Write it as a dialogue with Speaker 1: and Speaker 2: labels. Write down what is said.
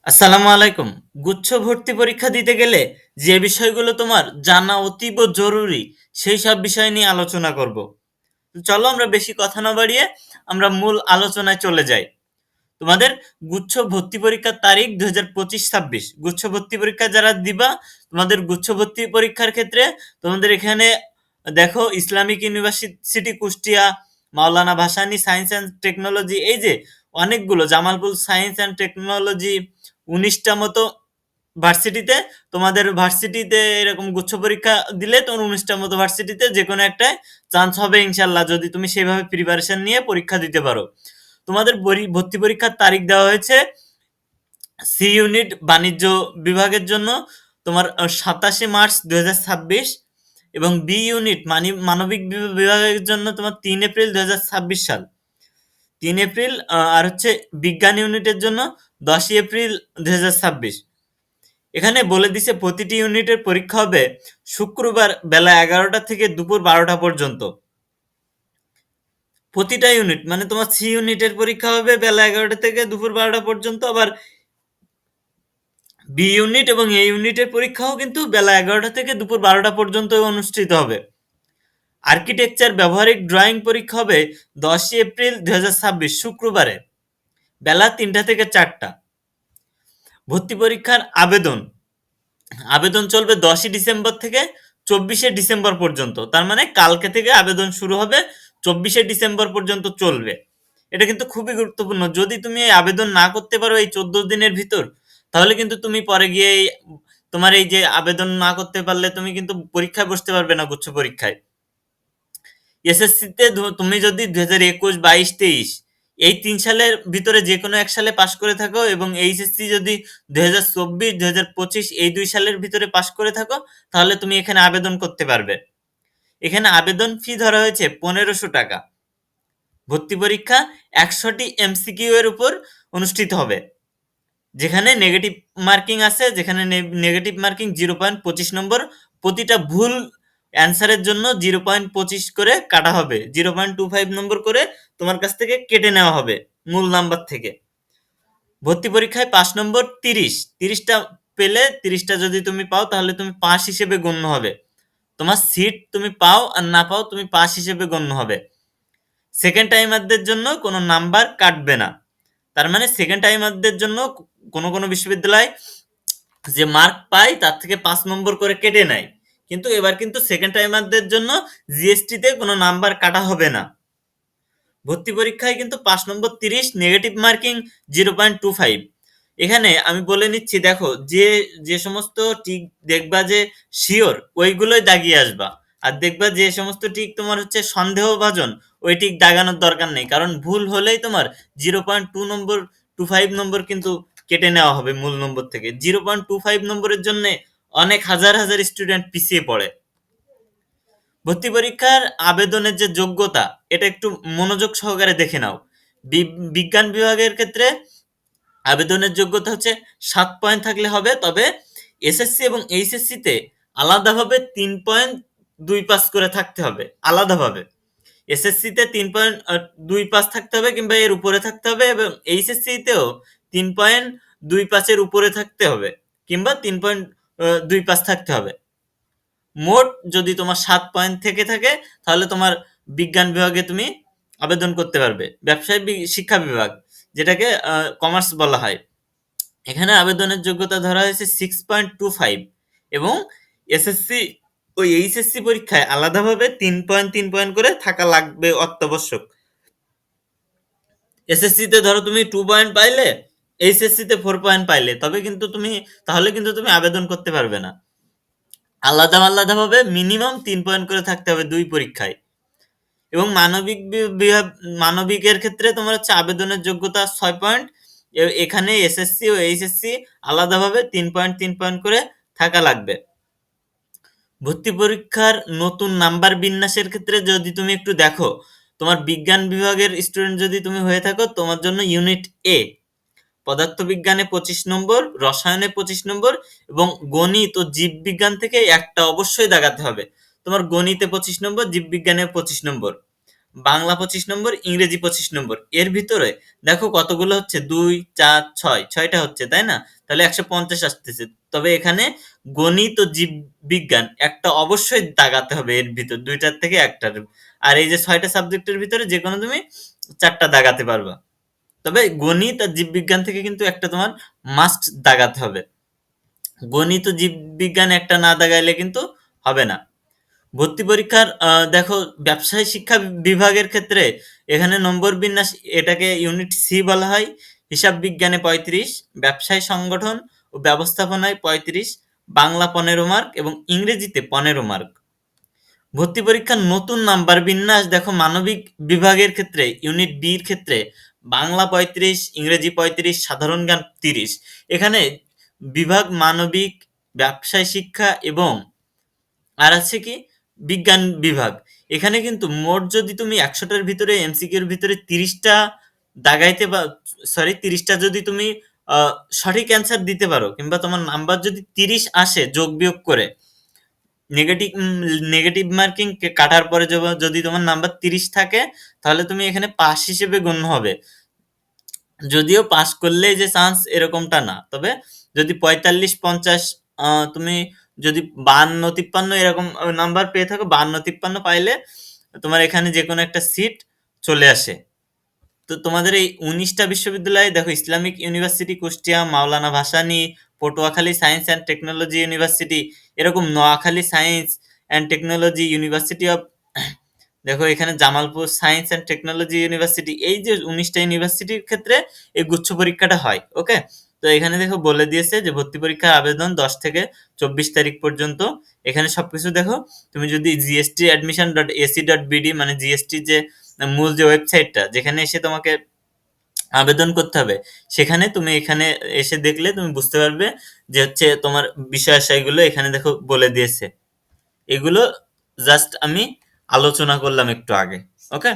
Speaker 1: আসসালামু আলাইকুম। গুচ্ছ ভর্তি পরীক্ষা দিতে গেলে যে বিষয়গুলো তোমার জানা অতীব জরুরি, সেই সব বিষয় নিয়ে আলোচনা করব। তো চলো আমরা বেশি কথা না বাড়িয়ে আমরা মূল আলোচনায় চলে যাই। তোমাদের গুচ্ছ ভর্তি পরীক্ষার তারিখ 2025-26। গুচ্ছ ভর্তি পরীক্ষা যারা দিবা, তোমাদের গুচ্ছ ভর্তি পরীক্ষার ক্ষেত্রে তোমাদের এখানে দেখো Islamic university Kushtia, Maulana Bhashani Science and Technology, এই যে অনেকগুলো, জামালপুর সায়েন্স অ্যান্ড টেকনোলজি, 19টা মতো ভার্সিটিতে, তোমাদের ভার্সিটিতে এরকম গুচ্ছ পরীক্ষা দিলে তোমার 19টা মতো ভার্সিটিতে যে কোনো একটায় চান্স হবে ইনশাল্লাহ, যদি তুমি সেভাবে প্রিপারেশন নিয়ে পরীক্ষা দিতে পারো। তোমাদের ভর্তি পরীক্ষার তারিখ দেওয়া হয়েছে সি ইউনিট বাণিজ্য বিভাগের জন্য তোমার 27 মার্চ 2026, এবং বি ইউনিট মানবিক বিভাগের জন্য তোমার 3 এপ্রিল 2026 সাল। 3 এপ্রিল, আর হচ্ছে বিজ্ঞান ইউনিটের জন্য 10ই এপ্রিল 2026। এখানে বলে দিছে প্রতিটি ইউনিটের পরীক্ষা হবে শুক্রবার বেলা 11টা থেকে দুপুর 12টা পর্যন্ত। প্রতিটা ইউনিট মানে তোমার সি ইউনিটের পরীক্ষা হবে বেলা 11টা থেকে দুপুর 12টা পর্যন্ত, আবার বি ইউনিট এবং এ ইউনিটের পরীক্ষাও কিন্তু বেলা 11টা থেকে দুপুর 12টা পর্যন্ত অনুষ্ঠিত হবে। আর্কিটেকচার ব্যবহারিক ড্রয়িং পরীক্ষা হবে 10ই এপ্রিল 2026 শুক্রবারে বেলা 3টা থেকে 4টা। ভর্তি পরীক্ষার আবেদন আবেদন চলবে 10ই ডিসেম্বর থেকে 24শে ডিসেম্বর পর্যন্ত। তার মানে কালকে থেকে আবেদন শুরু হবে, 24শে ডিসেম্বর পর্যন্ত চলবে। এটা কিন্তু খুবই গুরুত্বপূর্ণ। যদি তুমি এই আবেদন না করতে পারো এই 14 দিনের ভিতর, তাহলে কিন্তু তুমি পরে গিয়ে তোমার এই যে আবেদন না করতে পারলে তুমি কিন্তু পরীক্ষায় বসতে পারবে না, গুচ্ছ পরীক্ষায়। এসএসসিতে তুমি যদি 2021, 22, 23 এই 3 সালের ভিতরে যে কোনো এক সালে পাশ করে থাকো, এবং এইচএসসি যদি 2024, 2025 এই 2 সালের ভিতরে পাশ করে থাকো, তাহলে তুমি এখানে আবেদন করতে পারবে। এখানে আবেদন ফি ধরা হয়েছে 1500 টাকা। ভর্তি পরীক্ষা 100টি এমসিকিউ এর উপর অনুষ্ঠিত হবে। যেখানে নেগেটিভ মার্কিং আছে, যেখানে নেগেটিভ মার্কিং 0.25 নম্বর, প্রতিটা ভুল অ্যান্সারের জন্য 0.25 করে কাটা হবে, 0.25 নম্বর করে তোমার কাছ থেকে কেটে নেওয়া হবে মূল নাম্বার থেকে। ভর্তি পরীক্ষায় 5 নম্বর 30টা পেলে, 30টা যদি তুমি পাও তাহলে তুমি পাস হিসেবে গণ্য হবে। তোমার সিট তুমি পাও আর না পাও, তুমি পাস হিসেবে গণ্য হবে। সেকেন্ড টাইমারদের জন্য কোনো নাম্বার কাটবে না। তার মানে সেকেন্ড টাইমারদের জন্য কোনো কোনো বিশ্ববিদ্যালয় যে মার্ক পায় তার থেকে 5 নম্বর করে কেটে নেয়, কিন্তু এবার কিন্তু সেকেন্ড টাইমারদের জন্য জিএসটিতে কোনো নাম্বার কাটা হবে না। ভর্তি পরীক্ষায় কিন্তু 5 নম্বর 30, নেগেটিভ মার্কিং 0.25। এখানে আমি বলে নিচ্ছি, দেখো যে যে সমস্ত টিক দেখবা যে শিওর, ওইগুলোই দাগিয়ে আসবা। আর দেখবা যে সমস্ত টিক তোমার হচ্ছে সন্দেহভাজন, ওই টিক দাগানোর দরকার নেই, কারণ ভুল হলেই তোমার 0.2 নম্বর 25 নম্বর কিন্তু কেটে নেওয়া হবে মূল নম্বর থেকে। 0.25 নম্বরের জন্য অনেক হাজার হাজার স্টুডেন্ট পিছিয়ে পড়ে। ভর্তি পরীক্ষার আবেদনের যে যোগ্যতা, এটা একটু মনোযোগ সহকারে দেখে নাও। বিজ্ঞান বিভাগের ক্ষেত্রে আবেদনের যোগ্যতা হচ্ছে 7 পয়েন্ট থাকলে হবে, তবে এসএসসি এবং এইচএসসি তে আলাদাভাবে 3.25 করে থাকতে হবে আলাদাভাবে। এসএসসি তে 3.25 থাকতে হবে কিংবা এর উপরে থাকতে হবে, এবং এইচএসসি তেও 3.25-এর উপরে থাকতে হবে কিংবা 3.25 থাকতে হবে। মোট যদি তোমার 7 পয়েন্ট থেকে থাকে, তাহলে তোমার বিজ্ঞান বিভাগে তুমি আবেদন করতে পারবে। ব্যবসায় শিক্ষা বিভাগ, যেটাকে কমার্স বলা হয়, এখানে আবেদনের যোগ্যতা ধরা হয়েছে 6.25, এবং এসএসসি ও এইচএসসি পরীক্ষায় আলাদাভাবে 3.3 পয়েন্ট করে থাকা লাগবে অত্যাবশ্যক। এসএসসি তে ধরো তুমি 2 পয়েন্ট পাইলে, এইচএসসি তে 4 পয়েন্ট পাইলে, তবে কিন্তু তুমি তাহলে কিন্তু তুমি আবেদন করতে পারবে না। আলাদা আলাদাভাবে মিনিমাম 3 পয়েন্ট করে থাকতে হবে দুই পরীক্ষায়। এবং মানবিকের ক্ষেত্রে তোমার হচ্ছে আবেদনের যোগ্যতা 6 পয়েন্ট। এখানে এসএসসি ও এইচএসসি আলাদাভাবে 3.3 পয়েন্ট করে থাকা লাগবে। ভর্তি পরীক্ষার নতুন নাম্বার বিন্যাসের ক্ষেত্রে যদি তুমি একটু দেখো, তোমার বিজ্ঞান বিভাগের স্টুডেন্ট যদি তুমি হয়ে থাকো, তোমার জন্য ইউনিট এ পদার্থবিজ্ঞানে 25 নম্বর, রসায়নে 25 নম্বর, এবং গণিত ও জীববিজ্ঞান থেকে একটা অবশ্যই দাগাতে হবে। তোমার গণিতে 25 নম্বর, জীববিজ্ঞানে 25 নম্বর। বাংলা 25 নম্বর, ইংরেজি 25 নম্বর। এর ভিতরে দেখো কতগুলো হচ্ছে, 2 4 6 ছয়টা হচ্ছে, তাই না? তাহলে 150 আসতেছে। তবে এখানে গণিত ও জীববিজ্ঞান একটা অবশ্যই দাগাতে হবে, এর ভিতর দুইটার থেকে একটার। আর এই যে 6টা সাবজেক্টের ভিতরে যে কোনো তুমি 4টা দাগাতে পারবা। তবে গণিত আর জীববিজ্ঞান থেকে কিন্তু একটা তোমার মাস্ট দাগাতে হবে। গণিত ও জীববিজ্ঞান একটা না দাগাইলে কিন্তু হবে না। ভর্তি পরীক্ষার দেখো, ব্যবসায় শিক্ষা বিভাগের ক্ষেত্রে এখানে নম্বর বিন্যাস, এটাকে ইউনিট সি বলা হয়। হিসাব বিজ্ঞানে 35, ব্যবসায় সংগঠন ও ব্যবস্থাপনায় 35, বাংলা 15 মার্ক এবং ইংরেজিতে 15 মার্ক। ভর্তি পরীক্ষার নতুন নাম্বার বিন্যাস দেখো, মানবিক বিভাগের ক্ষেত্রে ইউনিট বি এর ক্ষেত্রে বাংলা 35, ইংরেজি 35, সাধারণ জ্ঞান 30। এখানে বিভাগ মানবিক, ব্যবসায় শিক্ষা এবং আর আছে কি বিজ্ঞান বিভাগ। এখানে কিন্তু মোট যদি তুমি 100টার ভিতরে এমসিকিউর ভিতরে 30টা দাগাইতে বা সরি 30টা যদি তুমি আহ, সঠিক অ্যান্সার দিতে পারো, কিংবা তোমার নাম্বার যদি 30 আসে যোগ বিয়োগ করে, নেগেটিভ নেগেটিভ মার্কিং কাটার পরে যদি তোমার নাম্বার 30 থাকে, তাহলে তুমি এখানে পাস হিসেবে গণ্য হবে। যদিও পাস করলেই যে চান্স এরকমটা না, তবে যদি 45 50 তুমি যদি 52 53 এরকম নাম্বার পেয়ে থাকো, 52 53 পাইলে তোমার এখানে যে কোনো একটা সিট চলে আসে। তো তোমাদের এই 19টা বিশ্ববিদ্যালয়ে দেখো, Islamic university Kushtia, Maulana Bhasani, Patuakhali science and technology university, এরকম Noakhali science and technology university of, দেখো এখানে Jamalpur science and technology university, এই যে 19টা ইউনিভার্সিটির ক্ষেত্রে এই গুচ্ছ পরীক্ষাটা হয়। ওকে, তো এখানে দেখো বলে দিয়েছে যে ভর্তি পরীক্ষার আবেদন 10 থেকে 24 তারিখ পর্যন্ত। এখানে সবকিছু দেখো, তুমি যদি GST admission dot AC dot BD, মানে জিএসটি যে মূল যে ওয়েবসাইটটা, যেখানে এসে তোমাকে আবেদন করতে হবে, সেখানে তুমি এখানে এসে দেখলে তুমি বুঝতে পারবে যে হচ্ছে তোমার বিষয় আশয়গুলো এখানে দেখো বলে দিয়েছে। এগুলো জাস্ট আমি আলোচনা করলাম একটু আগে। ওকে।